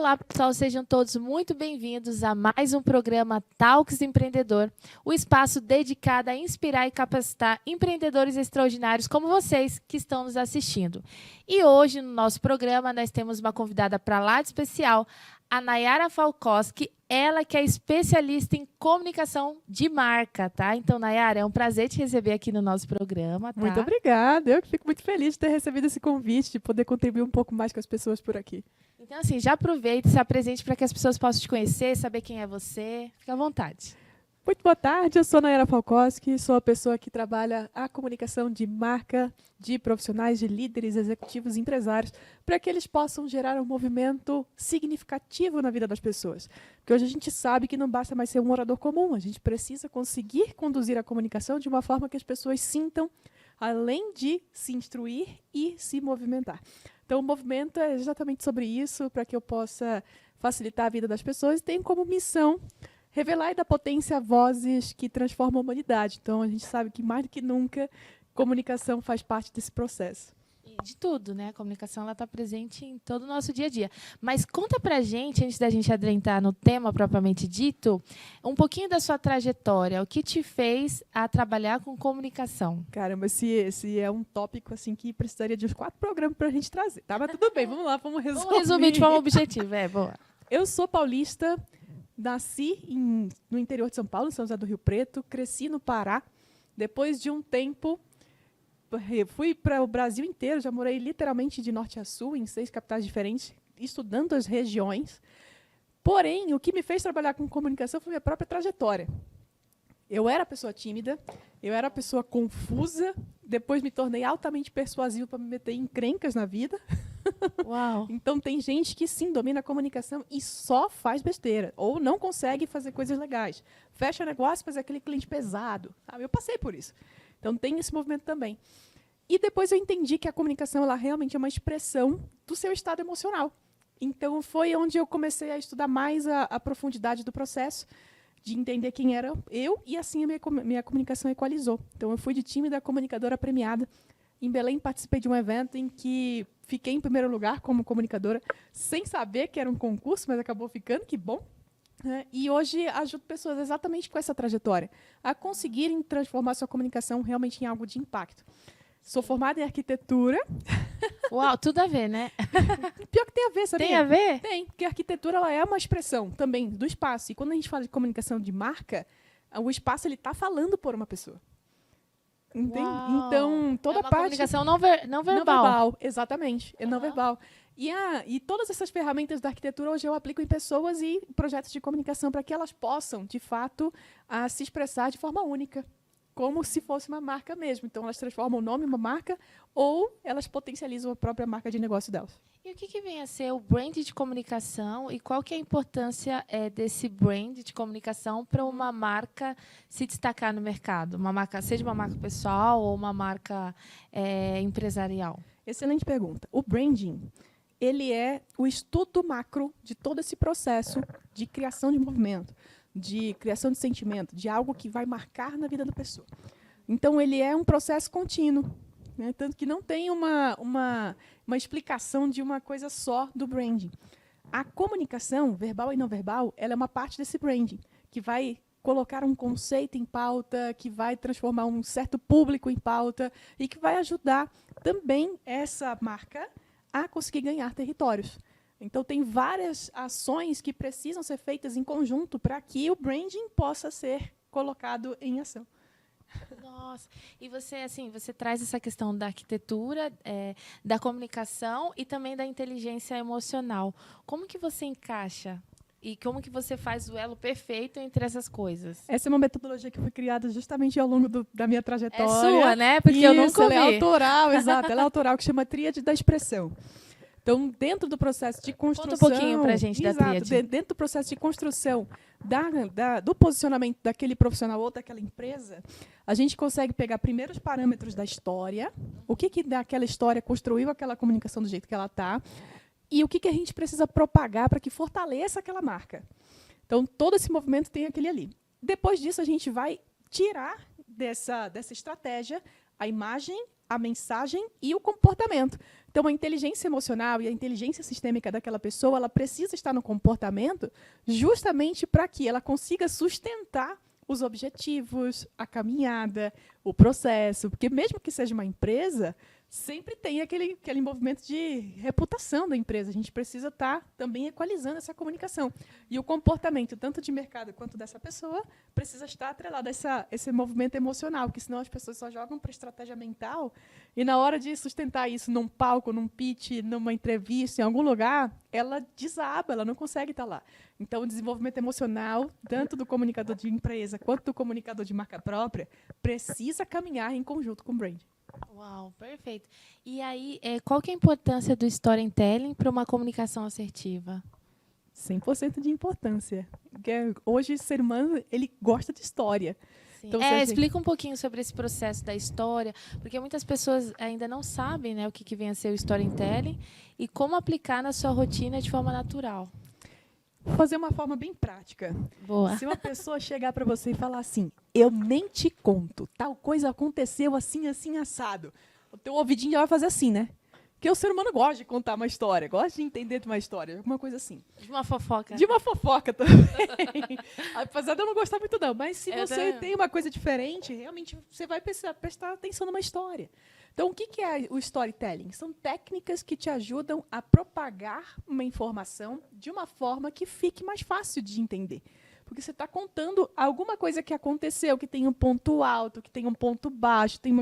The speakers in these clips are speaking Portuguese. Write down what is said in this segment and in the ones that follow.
Olá, pessoal, sejam todos muito bem-vindos a mais um programa Talks Empreendedor, o espaço dedicado a inspirar e capacitar empreendedores extraordinários como vocês que estão nos assistindo. E hoje, no nosso programa, nós temos uma convidada para lá de especial, a Nayara Falkowski, ela que é especialista em comunicação de marca, tá? Então, Nayara, é um prazer te receber aqui no nosso programa, tá? Muito obrigada. Eu fico muito feliz de ter recebido esse convite, de poder contribuir um pouco mais com as pessoas por aqui. Então, assim, já aproveite, se apresente para que as pessoas possam te conhecer, saber quem é você. Fica à vontade. Muito boa tarde, eu sou Nayara Falkowski, sou a pessoa que trabalha a comunicação de marca, de profissionais, de líderes, executivos e empresários, para que eles possam gerar um movimento significativo na vida das pessoas. Porque hoje a gente sabe que não basta mais ser um orador comum, a gente precisa conseguir conduzir a comunicação de uma forma que as pessoas sintam, além de se instruir e se movimentar. Então, o movimento é exatamente sobre isso, para que eu possa facilitar a vida das pessoas e tenho como missão revelar e dar potência a vozes que transformam a humanidade. Então, a gente sabe que, mais do que nunca, comunicação faz parte desse processo. E de tudo, né? A comunicação está presente em todo o nosso dia a dia. Mas conta pra gente, antes da gente adentrar no tema propriamente dito, um pouquinho da sua trajetória. O que te fez a trabalhar com comunicação? Caramba, esse é um tópico assim que precisaria de uns 4 programas para a gente trazer. Tá? Mas tudo bem, vamos lá, vamos resumir. Vamos resumir de forma objetiva. Boa. Eu sou paulista, nasci no interior de São Paulo, em São José do Rio Preto, cresci no Pará. Depois de um tempo, fui para o Brasil inteiro, já morei literalmente de norte a sul, em 6 capitais diferentes, estudando as regiões. Porém, o que me fez trabalhar com comunicação foi minha própria trajetória. Eu era pessoa tímida, eu era pessoa confusa, depois me tornei altamente persuasiva para me meter em encrencas na vida. Uau! Então, tem gente que sim domina a comunicação e só faz besteira, ou não consegue fazer coisas legais. Fecha negócio, faz aquele cliente pesado. Sabe? Eu passei por isso. Então, tem esse movimento também. E depois eu entendi que a comunicação ela realmente é uma expressão do seu estado emocional. Então, foi onde eu comecei a estudar mais a profundidade do processo, de entender quem era eu, e assim a minha comunicação equalizou. Então, eu fui de tímida comunicadora premiada. Em Belém, participei de um evento em que fiquei em primeiro lugar como comunicadora, sem saber que era um concurso, mas acabou ficando, que bom. E hoje ajudo pessoas exatamente com essa trajetória, a conseguirem transformar sua comunicação realmente em algo de impacto. Sou formada em arquitetura. Uau, tudo a ver, né? Pior que tem a ver, sabia? Tem a ver? Tem, porque a arquitetura ela é uma expressão também do espaço. E quando a gente fala de comunicação de marca, o espaço está falando por uma pessoa. Entende? Então, toda é uma parte... comunicação não verbal. Não verbal, exatamente. É não Uhum. verbal. E todas essas ferramentas da arquitetura hoje eu aplico em pessoas e projetos de comunicação para que elas possam, de fato, se expressar de forma única, como se fosse uma marca mesmo. Então, elas transformam o nome em uma marca ou elas potencializam a própria marca de negócio delas. E o que vem a ser o brand de comunicação e qual que é a importância desse brand de comunicação para uma marca se destacar no mercado? Uma marca, seja uma marca pessoal ou uma marca empresarial? Excelente pergunta. O branding, ele é o estudo macro de todo esse processo de criação de movimento, de criação de sentimento, de algo que vai marcar na vida da pessoa. Então, ele é um processo contínuo. Né? Tanto que não tem uma explicação de uma coisa só do branding. A comunicação, verbal e não verbal, ela é uma parte desse branding, que vai colocar um conceito em pauta, que vai transformar um certo público em pauta e que vai ajudar também essa marca a conseguir ganhar territórios. Então, tem várias ações que precisam ser feitas em conjunto para que o branding possa ser colocado em ação. Nossa, e você traz essa questão da arquitetura, da comunicação e também da inteligência emocional. Como que você encaixa e como que você faz o elo perfeito entre essas coisas? Essa é uma metodologia que foi criada justamente ao longo da minha trajetória. É sua, né? Porque eu nunca ouvi. Ela é autoral, exato. Ela é autoral, que chama Tríade da Expressão. Então, dentro do processo de construção... Conta um pouquinho para a gente da tríade. Dentro do processo de construção do posicionamento daquele profissional ou daquela empresa, a gente consegue pegar primeiro os parâmetros da história, o que daquela história construiu aquela comunicação do jeito que ela está, e o que a gente precisa propagar para que fortaleça aquela marca. Então, todo esse movimento tem aquele ali. Depois disso, a gente vai tirar dessa estratégia a imagem, a mensagem e o comportamento. Então, a inteligência emocional e a inteligência sistêmica daquela pessoa, ela precisa estar no comportamento justamente para que ela consiga sustentar os objetivos, a caminhada, o processo. Porque mesmo que seja uma empresa, sempre tem aquele movimento de reputação da empresa. A gente precisa estar também equalizando essa comunicação. E o comportamento, tanto de mercado quanto dessa pessoa, precisa estar atrelado a esse movimento emocional, porque senão as pessoas só jogam para a estratégia mental e na hora de sustentar isso num palco, num pitch, numa entrevista, em algum lugar, ela desaba, ela não consegue estar lá. Então, o desenvolvimento emocional, tanto do comunicador de empresa quanto do comunicador de marca própria, precisa caminhar em conjunto com o brand. Uau, perfeito. E aí, qual que é a importância do storytelling para uma comunicação assertiva? 100% de importância. Porque hoje, o ser humano ele gosta de história. Sim. Então, explica um pouquinho sobre esse processo da história, porque muitas pessoas ainda não sabem, né, o que vem a ser o storytelling e como aplicar na sua rotina de forma natural. Vou fazer uma forma bem prática. Boa. Se uma pessoa chegar para você e falar assim, eu nem te conto, tal coisa aconteceu assim, assim, assado. O teu ouvidinho já vai fazer assim, né? Porque o ser humano gosta de contar uma história, gosta de entender de uma história, alguma coisa assim. De uma fofoca. De uma fofoca também. Apesar de eu não gostar muito não, mas se você tem uma coisa diferente, realmente você vai prestar atenção numa história. Então, o que é o storytelling? São técnicas que te ajudam a propagar uma informação de uma forma que fique mais fácil de entender. Porque você está contando alguma coisa que aconteceu, que tem um ponto alto, que tem um ponto baixo, tem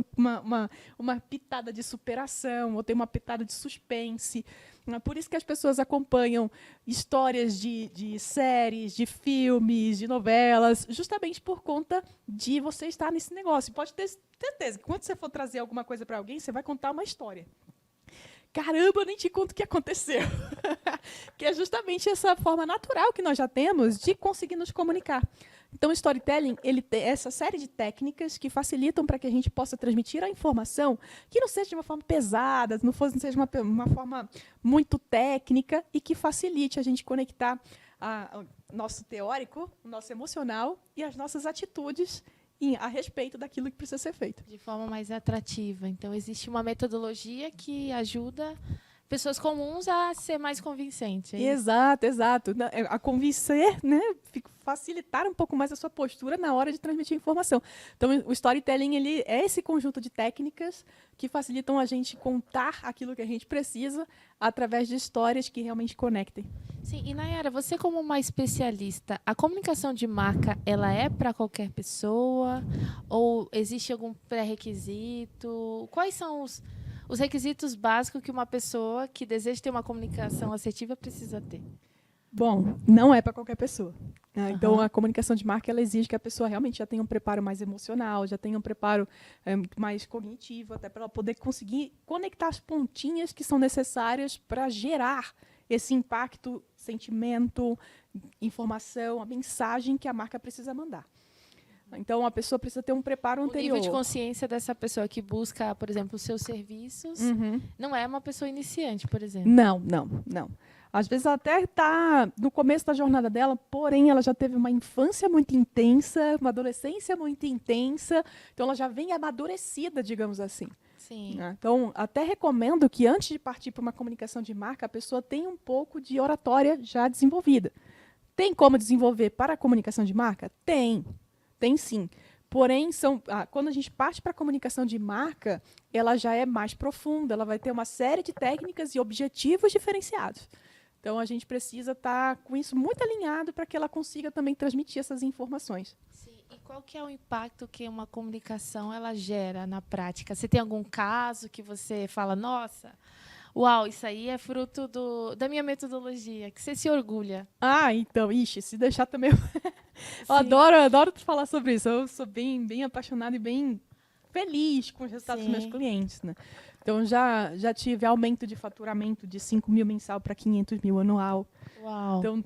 uma pitada de superação, ou tem uma pitada de suspense. Por isso que as pessoas acompanham histórias de séries, de filmes, de novelas, justamente por conta de você estar nesse negócio. Pode ter certeza que quando você for trazer alguma coisa para alguém, você vai contar uma história. Caramba, eu nem te conto o que aconteceu. Que é justamente essa forma natural que nós já temos de conseguir nos comunicar. Então, o storytelling, ele tem essa série de técnicas que facilitam para que a gente possa transmitir a informação que não seja de uma forma pesada, não seja uma forma muito técnica e que facilite a gente conectar o nosso teórico, o nosso emocional e as nossas atitudes a respeito daquilo que precisa ser feito. De forma mais atrativa. Então, existe uma metodologia que ajuda pessoas comuns a ser mais convincente. Exato. A convencer, né? Facilitar um pouco mais a sua postura na hora de transmitir informação. Então, o storytelling ele é esse conjunto de técnicas que facilitam a gente contar aquilo que a gente precisa através de histórias que realmente conectem. Sim, e Nayara, você como uma especialista, a comunicação de marca, ela é para qualquer pessoa? Ou existe algum pré-requisito? Quais são os requisitos básicos que uma pessoa que deseja ter uma comunicação assertiva precisa ter? Bom, não é para qualquer pessoa. Né? Então, a comunicação de marca ela exige que a pessoa realmente já tenha um preparo mais emocional, já tenha um preparo mais cognitivo, até para ela poder conseguir conectar as pontinhas que são necessárias para gerar esse impacto, sentimento, informação, a mensagem que a marca precisa mandar. Então, a pessoa precisa ter um preparo anterior. O nível de consciência dessa pessoa que busca, por exemplo, os seus serviços, não é uma pessoa iniciante, por exemplo. Não. Às vezes ela até está no começo da jornada dela, porém ela já teve uma infância muito intensa, uma adolescência muito intensa, então ela já vem amadurecida, digamos assim. Sim. Então, até recomendo que antes de partir para uma comunicação de marca, a pessoa tenha um pouco de oratória já desenvolvida. Tem como desenvolver para a comunicação de marca? Tem sim. Porém, quando a gente parte para a comunicação de marca, ela já é mais profunda, ela vai ter uma série de técnicas e objetivos diferenciados. Então, a gente precisa estar com isso muito alinhado para que ela consiga também transmitir essas informações. Sim. E qual que é o impacto que uma comunicação ela gera na prática? Você tem algum caso que você fala, nossa, uau, isso aí é fruto da minha metodologia, que você se orgulha? Então, se deixar também... Eu adoro falar sobre isso. Eu sou bem apaixonada e bem feliz com os resultados dos meus clientes, né? Então, já tive aumento de faturamento de 5 mil mensal para 500 mil anual. Uau. Então,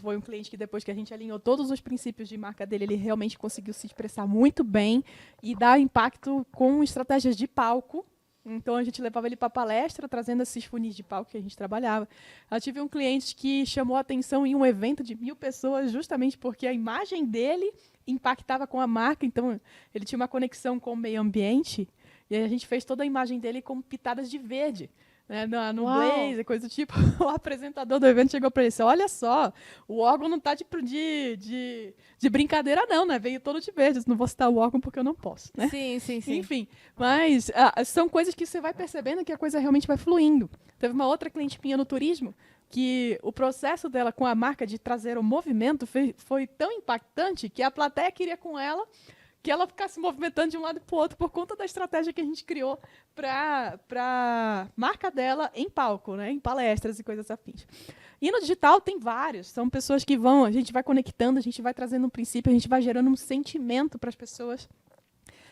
foi um cliente que depois que a gente alinhou todos os princípios de marca dele, ele realmente conseguiu se expressar muito bem e dar impacto com estratégias de palco. Então, a gente levava ele para palestra, trazendo esses funis de palco que a gente trabalhava. Eu tive um cliente que chamou a atenção em um evento de 1.000 pessoas, justamente porque a imagem dele impactava com a marca. Então, ele tinha uma conexão com o meio ambiente. E aí a gente fez toda a imagem dele com pitadas de verde, né, no Uau. blazer, coisa do tipo. O apresentador do evento chegou para ele e disse, olha só, o órgão não está de brincadeira não, né? Veio todo de verde. Eu disse, não vou citar o órgão porque eu não posso, né? Sim, sim, sim. Enfim, mas são coisas que você vai percebendo que a coisa realmente vai fluindo. Teve uma outra cliente minha no turismo que o processo dela com a marca de trazer o movimento foi tão impactante que a plateia queria com ela que ela ficasse movimentando de um lado para o outro por conta da estratégia que a gente criou para a marca dela em palco, né, em palestras e coisas afins. E no digital tem vários, são pessoas que a gente vai conectando, a gente vai trazendo um princípio, a gente vai gerando um sentimento para as pessoas,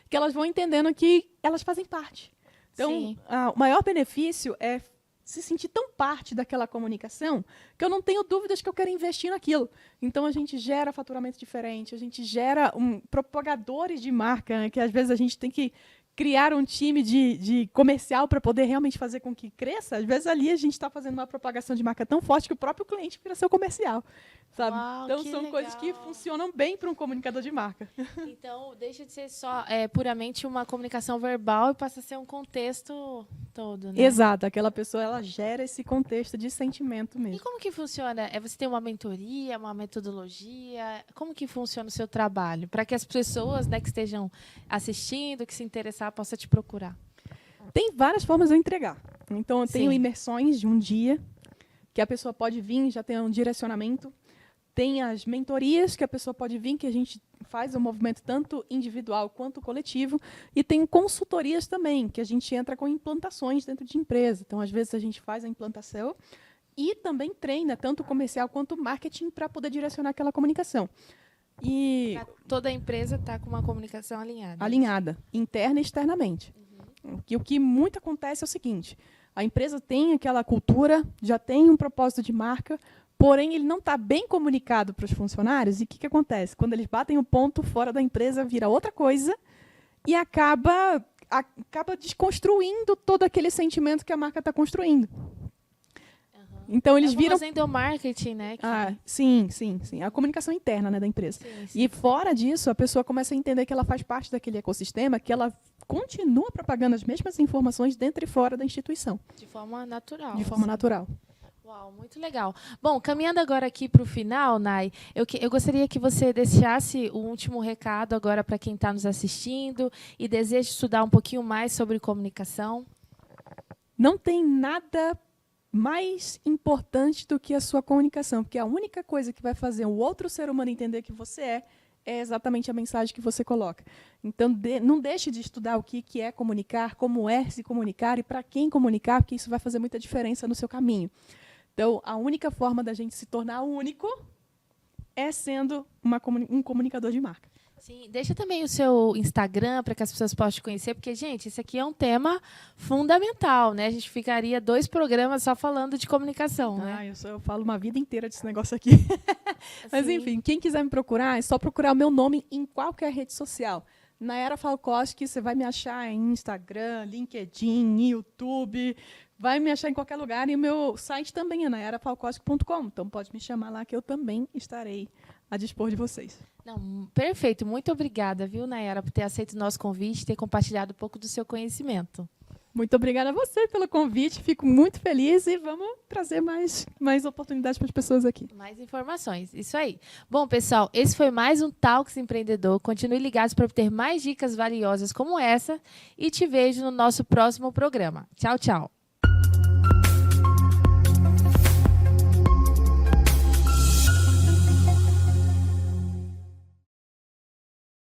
que elas vão entendendo que elas fazem parte. Então, o maior benefício é se sentir tão parte daquela comunicação que eu não tenho dúvidas que eu quero investir naquilo. Então, a gente gera faturamento diferente, a gente gera propagadores de marca, né, que às vezes a gente tem que criar um time de comercial para poder realmente fazer com que cresça. Às vezes ali a gente está fazendo uma propagação de marca tão forte que o próprio cliente vira seu comercial. Sabe? Uau, então, que são coisas que legal. funcionam bem para um comunicador de marca. Então, deixa de ser só puramente uma comunicação verbal e passa a ser um contexto todo, né? Exato, aquela pessoa ela gera esse contexto de sentimento E mesmo. como que funciona? Você tem uma mentoria, uma metodologia? Como que funciona o seu trabalho? Para que as pessoas, né, que estejam assistindo, que se interessar, possam te procurar. Tem várias formas de eu entregar. Então, eu tenho Sim. imersões de um dia, que a pessoa pode vir, já tem um direcionamento. Tem as mentorias, que a pessoa pode vir, que a gente faz um movimento tanto individual quanto coletivo. E tem consultorias também, que a gente entra com implantações dentro de empresa. Então, às vezes, a gente faz a implantação e também treina tanto comercial quanto marketing para poder direcionar aquela comunicação. E Toda a empresa está com uma comunicação alinhada. alinhada, interna e externamente. O que muito acontece é o seguinte, a empresa tem aquela cultura, já tem um propósito de marca, porém ele não está bem comunicado para os funcionários, e o que acontece? Quando eles batem o ponto fora da empresa, vira outra coisa, e acaba desconstruindo todo aquele sentimento que a marca está construindo. Então, eles viram... fazendo marketing, né? Sim. A comunicação interna, né, da empresa. Sim. E fora disso, a pessoa começa a entender que ela faz parte daquele ecossistema, que ela continua propagando as mesmas informações dentro e fora da instituição. De forma natural. De forma natural. Uau, muito legal. Bom, caminhando agora aqui para o final, Nay, eu gostaria que você deixasse o último recado agora para quem está nos assistindo e deseja estudar um pouquinho mais sobre comunicação. Não tem nada mais importante do que a sua comunicação, porque a única coisa que vai fazer o outro ser humano entender que você é exatamente a mensagem que você coloca. Então, não deixe de estudar o que é comunicar, como é se comunicar e para quem comunicar, porque isso vai fazer muita diferença no seu caminho. Então, a única forma da gente se tornar único é sendo um comunicador de marca. Sim, deixa também o seu Instagram para que as pessoas possam te conhecer, porque, gente, esse aqui é um tema fundamental, né? A gente ficaria 2 programas só falando de comunicação, né? Eu falo uma vida inteira desse negócio aqui. Mas, Sim. enfim, quem quiser me procurar, é só procurar o meu nome em qualquer rede social. Nayara Falkowski, você vai me achar em Instagram, LinkedIn, YouTube, vai me achar em qualquer lugar. E o meu site também é nayarafalkowski.com. Então, pode me chamar lá que eu também estarei a dispor de vocês. Não, perfeito. Muito obrigada, viu, Nayara, por ter aceito o nosso convite e ter compartilhado um pouco do seu conhecimento. Muito obrigada a você pelo convite. Fico muito feliz e vamos trazer mais oportunidades para as pessoas aqui. Mais informações, isso aí. Bom, pessoal, esse foi mais um Talks Empreendedor. Continue ligados para obter mais dicas valiosas como essa e te vejo no nosso próximo programa. Tchau, tchau.